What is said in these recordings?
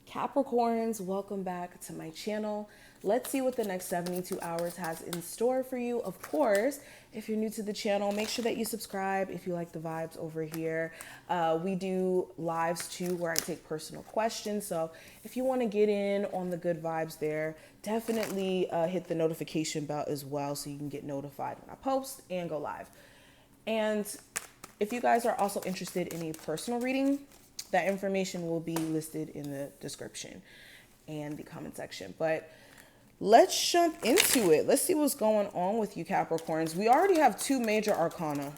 Capricorns, welcome back to my channel. Let's see what the next 72 hours has in store for you. Of course, if you're new to the channel, make sure that you subscribe if you like the vibes over here. We do lives too where I take personal questions. So if you want to get in on the good vibes there, definitely hit the notification bell as well so you can get notified when I post and go live. And if you guys are also interested in a personal reading, that information will be listed in the description and the comment section. But let's jump into it. Let's see what's going on with you Capricorns. We already have two major arcana.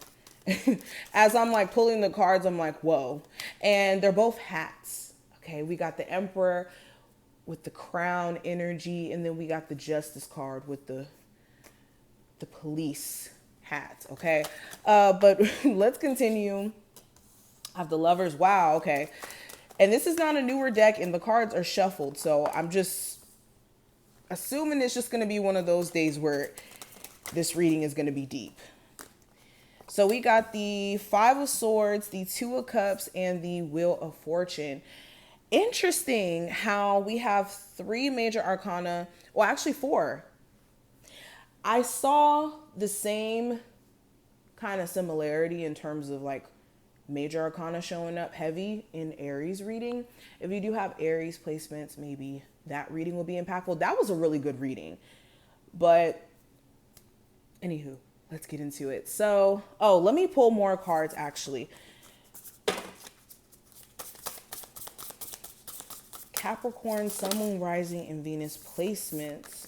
As I'm like pulling the cards, I'm like, whoa. And they're both hats. Okay, we got the Emperor with the crown energy, and then we got the Justice card with the police hat. Okay, but let's continue. I have the Lovers. Wow. Okay. And this is not a newer deck and the cards are shuffled. So I'm just assuming it's just going to be one of those days where this reading is going to be deep. So we got the Five of Swords, the Two of Cups, and the Wheel of Fortune. Interesting how we have three major arcana. Well, actually four. I saw the same kind of similarity in terms of like major arcana showing up heavy in Aries reading. If you do have Aries placements, maybe that reading will be impactful. That was a really good reading. But anywho, let's get into it. So, let me pull more cards actually. Capricorn, Sun, Moon, Rising, and Venus placements.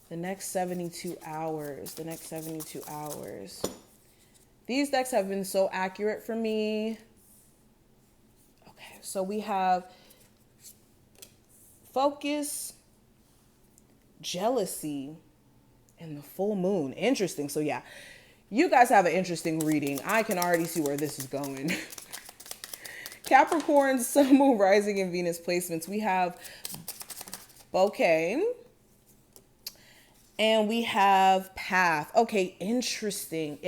The next 72 hours. These decks have been so accurate for me. Okay, so we have Focus, Jealousy, and the Full Moon. Interesting. So yeah, you guys have an interesting reading. I can already see where this is going. Capricorn, Sun, Moon, Rising, and Venus placements. We have Bouquet. And we have Path. Okay, interesting.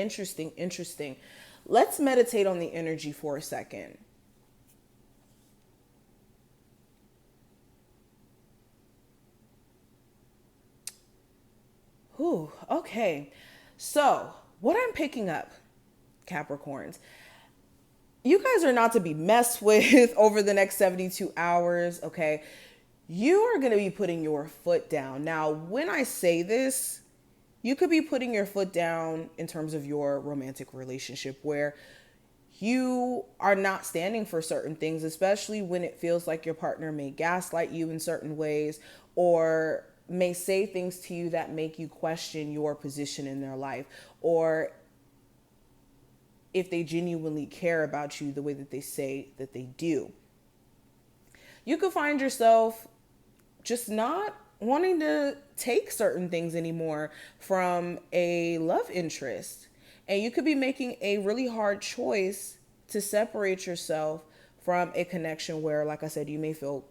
Let's meditate on the energy for a second. Ooh, okay. So, what I'm picking up, Capricorns, you guys are not to be messed with over the next 72 hours, okay? You are going to be putting your foot down. Now, when I say this, you could be putting your foot down in terms of your romantic relationship where you are not standing for certain things, especially when it feels like your partner may gaslight you in certain ways or may say things to you that make you question your position in their life, or if they genuinely care about you the way that they say that they do. You could find yourself just not wanting to take certain things anymore from a love interest. And you could be making a really hard choice to separate yourself from a connection where, like I said, you may feel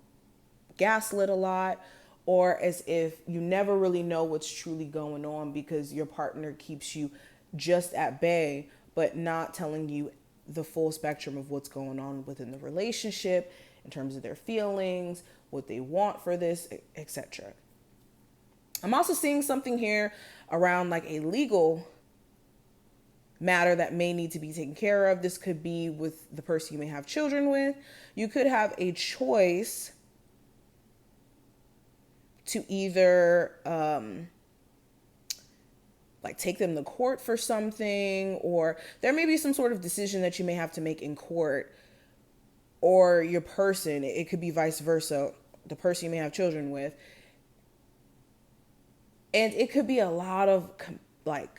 gaslit a lot, or as if you never really know what's truly going on because your partner keeps you just at bay, but not telling you the full spectrum of what's going on within the relationship in terms of their feelings, what they want for this, etc. I'm also seeing something here around like a legal matter that may need to be taken care of. This could be with the person you may have children with. You could have a choice to either like take them to court for something, or there may be some sort of decision that you may have to make in court, or your person, it could be vice versa, the person you may have children with. And it could be a lot of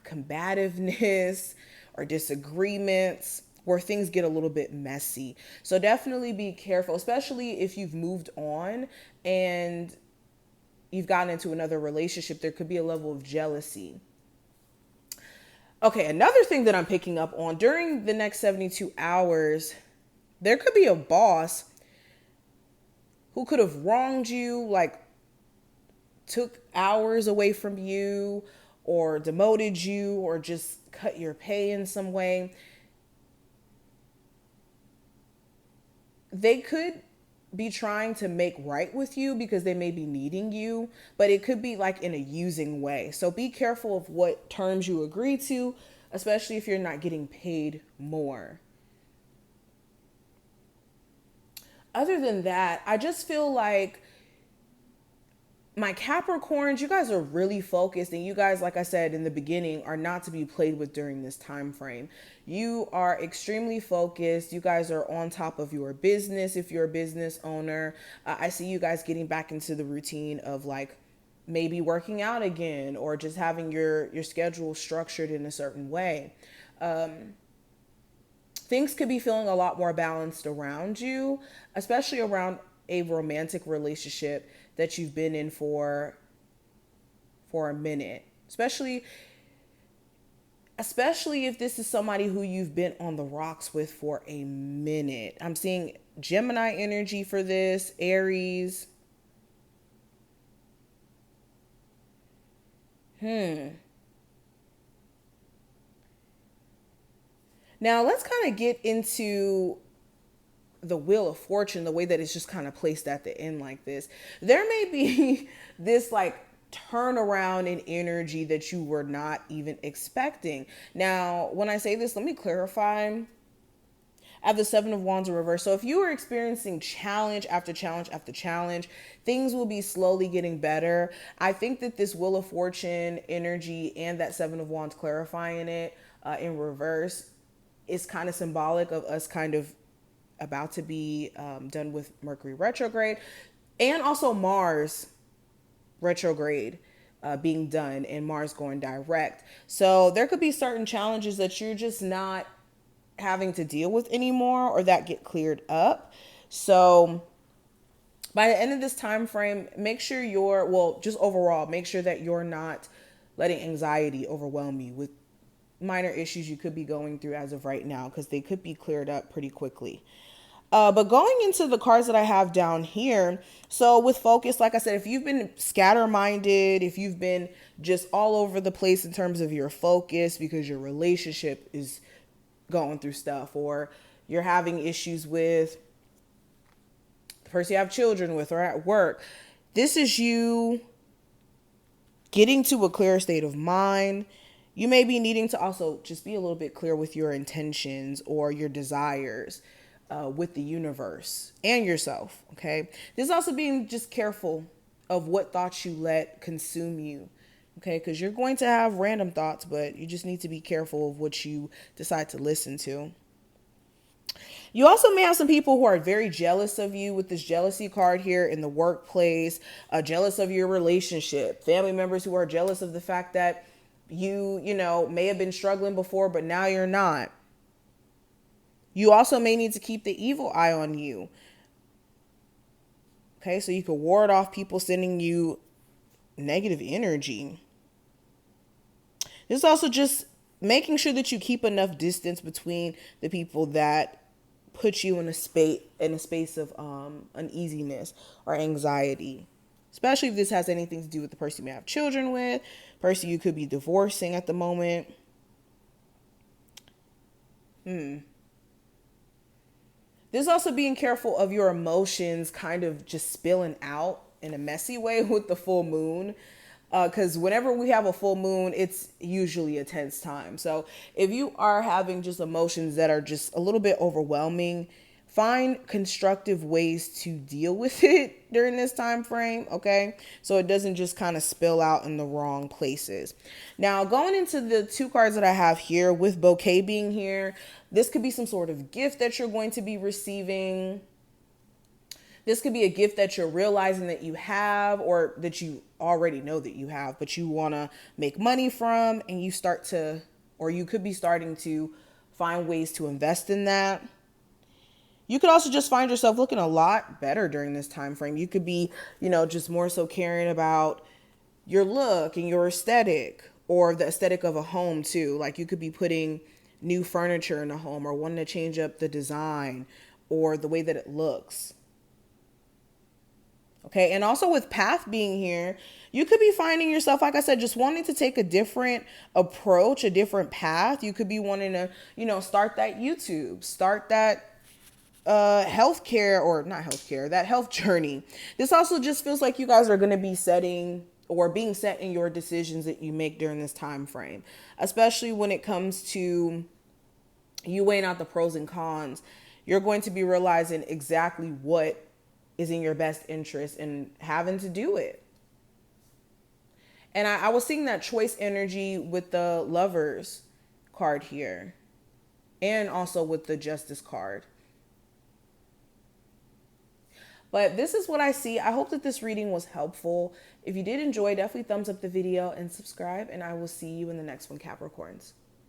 combativeness or disagreements where things get a little bit messy. So definitely be careful, especially if you've moved on and you've gotten into another relationship. There could be a level of jealousy. Okay, another thing that I'm picking up on during the next 72 hours, there could be a boss who could have wronged you, like took hours away from you or demoted you or just cut your pay in some way. They could be trying to make right with you because they may be needing you, but it could be like in a using way. So be careful of what terms you agree to, especially if you're not getting paid more. Other than that, I just feel like my Capricorns, you guys are really focused, and you guys, like I said in the beginning, are not to be played with during this time frame. You are extremely focused. You guys are on top of your business. If you're a business owner, I see you guys getting back into the routine of like maybe working out again, or just having your schedule structured in a certain way. Things could be feeling a lot more balanced around you, especially around a romantic relationship that you've been in for a minute. Especially if this is somebody who you've been on the rocks with for a minute. I'm seeing Gemini energy for this, Aries. Now let's kind of get into the Wheel of Fortune, the way that it's just kind of placed at the end like this. There may be this like turnaround in energy that you were not even expecting. Now, when I say this, let me clarify. I have the Seven of Wands in reverse. So if you are experiencing challenge after challenge after challenge, things will be slowly getting better. I think that this Wheel of Fortune energy and that Seven of Wands clarifying it in reverse is kind of symbolic of us kind of about to be done with Mercury retrograde, and also Mars retrograde being done, and Mars going direct. So there could be certain challenges that you're just not having to deal with anymore, or that get cleared up. So by the end of this time frame, make sure just overall, make sure that you're not letting anxiety overwhelm you with minor issues you could be going through as of right now, because they could be cleared up pretty quickly. But going into the cards that I have down here, so with focus, like I said, if you've been scatter-minded, if you've been just all over the place in terms of your focus because your relationship is going through stuff, or you're having issues with the person you have children with or at work, this is you getting to a clear state of mind. You may be needing to also just be a little bit clear with your intentions or your desires with the universe and yourself, okay? This is also being just careful of what thoughts you let consume you, okay? Because you're going to have random thoughts, but you just need to be careful of what you decide to listen to. You also may have some people who are very jealous of you with this jealousy card here in the workplace, jealous of your relationship, family members who are jealous of the fact that you may have been struggling before, but now you're not. You also may need to keep the evil eye on you. Okay, so you can ward off people sending you negative energy. This is also just making sure that you keep enough distance between the people that put you in a space of uneasiness or anxiety. Especially if this has anything to do with the person you may have children with, person you could be divorcing at the moment. There's also being careful of your emotions kind of just spilling out in a messy way with the full moon. Because whenever we have a full moon, it's usually a tense time. So if you are having just emotions that are just a little bit overwhelming, find constructive ways to deal with it during this time frame, okay? So it doesn't just kind of spill out in the wrong places. Now, going into the two cards that I have here, with bouquet being here, this could be some sort of gift that you're going to be receiving. This could be a gift that you're realizing that you have, or that you already know that you have, but you want to make money from, and you could be starting to find ways to invest in that. You could also just find yourself looking a lot better during this time frame. You could be, just more so caring about your look and your aesthetic, or the aesthetic of a home too. Like you could be putting new furniture in a home, or wanting to change up the design or the way that it looks. Okay, and also with path being here, you could be finding yourself, like I said, just wanting to take a different approach, a different path. You could be wanting to, start that YouTube, start that healthcare, or not healthcare, that health journey. This also just feels like you guys are going to be setting or being set in your decisions that you make during this time frame, especially when it comes to you weighing out the pros and cons. You're going to be realizing exactly what is in your best interest and having to do it. And I was seeing that choice energy with the lovers card here, and also with the justice card. But this is what I see. I hope that this reading was helpful. If you did enjoy, definitely thumbs up the video and subscribe. And I will see you in the next one, Capricorns.